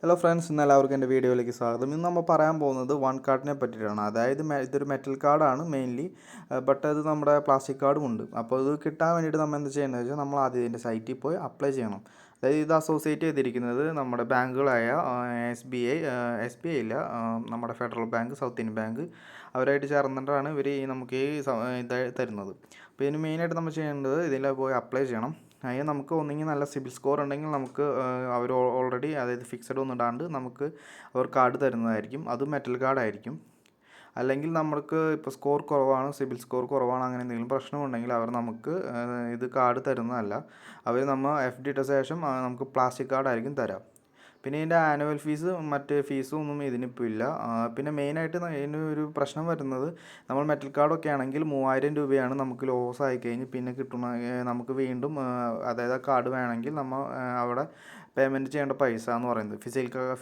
Hello friends, ഇന്ന് എല്ലാവർക്കും എൻ്റെ വീഡിയോയിലേക്ക് സ്വാഗതം. ഇന്ന് നമ്മൾ പറയാൻ പോകുന്നത് വൺ കാർഡിനെ പറ്റിയിട്ടാണ്. അതായത് ഇതൊരു മെറ്റൽ കാർഡാണ് മെയിൻലി, ബട്ട് അത് നമ്മുടെ പ്ലാസ്റ്റിക് കാർഡും ഉണ്ട്. അപ്പോൾ ഇത് കിട്ടാൻ വേണ്ടിയിട്ട് നമ്മൾ എന്ത് ചെയ്യുന്നത് വെച്ചാൽ നമ്മൾ ആദ്യം ഇതിൻ്റെ സൈറ്റിൽ പോയി അപ്ലൈ ചെയ്യണം. അതായത് ഇത് അസോസിയേറ്റ് ചെയ്തിരിക്കുന്നത് നമ്മുടെ ബാങ്കുകളായ എസ് ബി ഐ ഇല്ല, നമ്മുടെ federal bank, south Indian bank അവരായിട്ട് ചേർന്നിട്ടാണ് ഇവർ നമുക്ക് ഈ ഇത് തരുന്നത്. അപ്പോൾ ഇതിന് മെയിനായിട്ട് നമ്മൾ ചെയ്യേണ്ടത് ഇതിൽ പോയി അപ്ലൈ ചെയ്യണം. അതിന് നമുക്ക് ഒന്നെങ്കിൽ നല്ല സിബിൽ സ്കോർ ഉണ്ടെങ്കിൽ നമുക്ക് അവർ ഓൾറെഡി അതായത് ഫിക്സഡ് ഒന്നും ഇടാണ്ട് നമുക്ക് അവർ കാർഡ് തരുന്നതായിരിക്കും. അത് മെറ്റൽ കാർഡായിരിക്കും. അല്ലെങ്കിൽ നമുക്ക് ഇപ്പോൾ സ്കോർ കുറവാണ്, സിബിൽ സ്കോർ കുറവാണ്, അങ്ങനെ എന്തെങ്കിലും പ്രശ്നമുണ്ടെങ്കിൽ അവർ നമുക്ക് ഇത് കാർഡ് തരുന്നതല്ല. അവർ നമ്മൾ FD ഇട്ട ശേഷം നമുക്ക് പ്ലാസ്റ്റിക് കാർഡായിരിക്കും തരാം. പിന്നെ ഇതിൻ്റെ ആനുവൽ ഫീസ് മറ്റ് ഫീസും ഒന്നും ഇതിനിപ്പോൾ ഇല്ല. പിന്നെ മെയിനായിട്ട് ഇതിന് ഒരു പ്രശ്നം വരുന്നത്, നമ്മൾ മെറ്റൽ കാർഡൊക്കെ ആണെങ്കിൽ 3000 രൂപയാണ് നമുക്ക് ലോസ് ആയിക്കഴിഞ്ഞ് പിന്നെ കിട്ടുന്ന നമുക്ക് വീണ്ടും അതായത് ആ കാർഡ് വേണമെങ്കിൽ നമ്മൾ അവിടെ പേയ്മെൻറ്റ് ചെയ്യേണ്ട പൈസ എന്ന് പറയുന്നത്.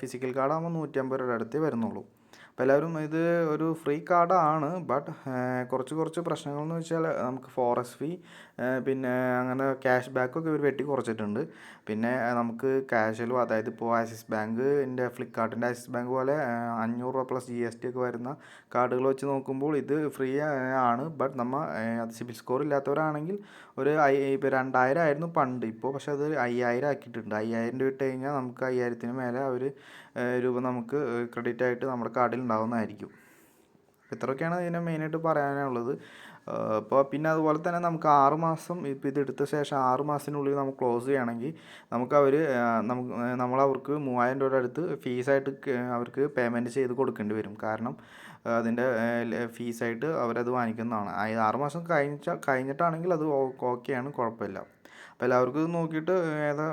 ഫിസിക്കൽ കാർഡാകുമ്പോൾ 150 രൂപയുടെ അടുത്തേ വരുന്നുള്ളൂ. അപ്പോൾ എല്ലാവരും ഇത് ഒരു ഫ്രീ കാർഡാണ്, ബട്ട് കുറച്ച് പ്രശ്നങ്ങളെന്ന് വെച്ചാൽ നമുക്ക് ഫോറസ്റ്റ് ഫീ, പിന്നെ അങ്ങനെ ക്യാഷ് ബാക്കൊക്കെ ഇവർ വെട്ടി കുറച്ചിട്ടുണ്ട്. പിന്നെ നമുക്ക് ക്യാഷിലും, അതായത് ഇപ്പോൾ ആക്സിസ് ബാങ്കിൻ്റെ ഫ്ലിപ്കാർട്ടിൻ്റെ ആക്സിസ് ബാങ്ക് പോലെ 500 രൂപ പ്ലസ് GST ഒക്കെ വരുന്ന കാർഡുകൾ വെച്ച് നോക്കുമ്പോൾ ഇത് ഫ്രീ ആണ്. ബട്ട് നമ്മൾ അത് സിബിൽ സ്കോർ ഇല്ലാത്തവരാണെങ്കിൽ ഇപ്പോൾ 2000 ആയിരുന്നു പണ്ട്, ഇപ്പോൾ പക്ഷേ അത് 5000 ആക്കിയിട്ടുണ്ട്. 5000 രൂപ ഇട്ട് കഴിഞ്ഞാൽ നമുക്ക് 5000-ന് മേലെ അവർ രൂപ നമുക്ക് ക്രെഡിറ്റ് ആയിട്ട് നമ്മുടെ കാർഡിൽ ഉണ്ടാകുന്നതായിരിക്കും. ഇത്രയൊക്കെയാണ് ഇതിനെ മെയിനായിട്ട് പറയാനുള്ളത്. അപ്പോൾ പിന്നെ അതുപോലെ തന്നെ നമുക്ക് 6 മാസം ഇപ്പോൾ ഇതെടുത്ത ശേഷം 6 മാസത്തിനുള്ളിൽ നമുക്ക് ക്ലോസ് ചെയ്യുകയാണെങ്കിൽ നമുക്ക് നമ്മളവർക്ക് 3000 രൂപയുടെ അടുത്ത് ഫീസായിട്ട് അവർക്ക് പേയ്മെൻറ്റ് ചെയ്ത് കൊടുക്കേണ്ടി വരും. കാരണം അതിൻ്റെ ഫീസായിട്ട് അവരത് വാങ്ങിക്കുന്നതാണ്. 6 മാസം കഴിഞ്ഞിട്ടാണെങ്കിൽ അത് ഓക്കെയാണ്, കുഴപ്പമില്ല. അപ്പോൾ എല്ലാവർക്കും ഇത് നോക്കിയിട്ട് ഏതാ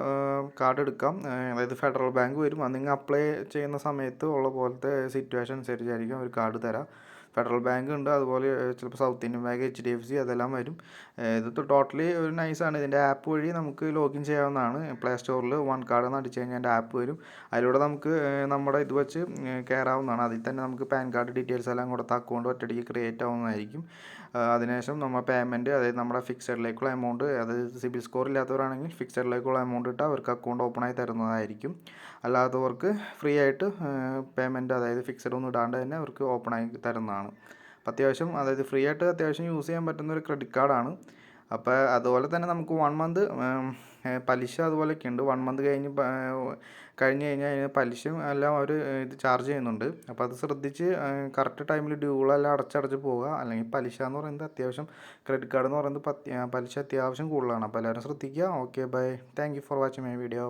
കാർഡ് എടുക്കാം. അതായത് ഫെഡറൽ ബാങ്ക് വരും, അത് നിങ്ങൾ അപ്ലൈ ചെയ്യുന്ന സമയത്ത് ഉള്ള പോലത്തെ സിറ്റുവേഷൻ അനുസരിച്ചായിരിക്കും അവർ കാർഡ് തരാം. ഫെഡറൽ ബാങ്ക് ഉണ്ട്, അതുപോലെ ചിലപ്പോൾ സൗത്ത് ഇന്ത്യൻ ബാങ്ക്, HDFC അതെല്ലാം വരും. ഇത് ടോട്ടലി ഒരു നൈസാണ്. ഇതിൻ്റെ ആപ്പ് വഴി നമുക്ക് ലോഗിൻ ചെയ്യാവുന്നതാണ്. പ്ലേ സ്റ്റോറിൽ വൺ കാർഡ് എന്ന് അടിച്ച് കഴിഞ്ഞാൽ എൻ്റെ ആപ്പ് വരും. അതിലൂടെ നമുക്ക് നമ്മുടെ ഇത് വെച്ച് കയറാവുന്നതാണ്. അതിൽ തന്നെ നമുക്ക് പാൻ കാർഡ് ഡീറ്റെയിൽസ് എല്ലാം കൊടുത്ത അക്കൗണ്ട് ഒറ്റയടിക്ക് ക്രിയേറ്റ് ആവുന്നതായിരിക്കും. അതിനുശേഷം നമ്മൾ പേയ്മെൻറ്റ്, അതായത് നമ്മുടെ ഫിക്സഡിലേക്കുള്ള എമൗണ്ട്, അതായത് സിബിൽ സ്കോർ ഇല്ലാത്തവരാണെങ്കിൽ ഫിക്സഡിലേക്കുള്ള എമൗണ്ട് ഇട്ട് അവർക്ക് അക്കൗണ്ട് ഓപ്പണായി തരുന്നതായിരിക്കും. അല്ലാത്തവർക്ക് ഫ്രീ ആയിട്ട് പേയ്മെൻറ്റ്, അതായത് ഫിക്സഡ് ഒന്നും ഇടാണ്ട് തന്നെ അവർക്ക് ഓപ്പണായി തരുന്നതാണ്. അപ്പോൾ അത്യാവശ്യം, അതായത് ഫ്രീ ആയിട്ട് അത്യാവശ്യം യൂസ് ചെയ്യാൻ പറ്റുന്ന ഒരു ക്രെഡിറ്റ് കാർഡാണ്. അപ്പോൾ അതുപോലെ തന്നെ നമുക്ക് 1 മന്ത് പലിശ അതുപോലെയൊക്കെ ഉണ്ട്. 1 മന്ത് കഴിഞ്ഞ് കഴിഞ്ഞാൽ അതിന് പലിശയും എല്ലാം അവർ ഇത് ചാർജ് ചെയ്യുന്നുണ്ട്. അപ്പോൾ അത് ശ്രദ്ധിച്ച് കറക്റ്റ് ടൈമിൽ ഡ്യൂകളെല്ലാം അടച്ചടച്ച് പോവുക. അല്ലെങ്കിൽ പലിശ എന്ന് പറയുന്നത് അത്യാവശ്യം, ക്രെഡിറ്റ് കാർഡ് എന്ന് പറയുന്നത് പലിശ അത്യാവശ്യം കൂടുതലാണ്. അപ്പോൾ എല്ലാവരും ശ്രദ്ധിക്കുക. Okay, bye. Thank you for watching my video.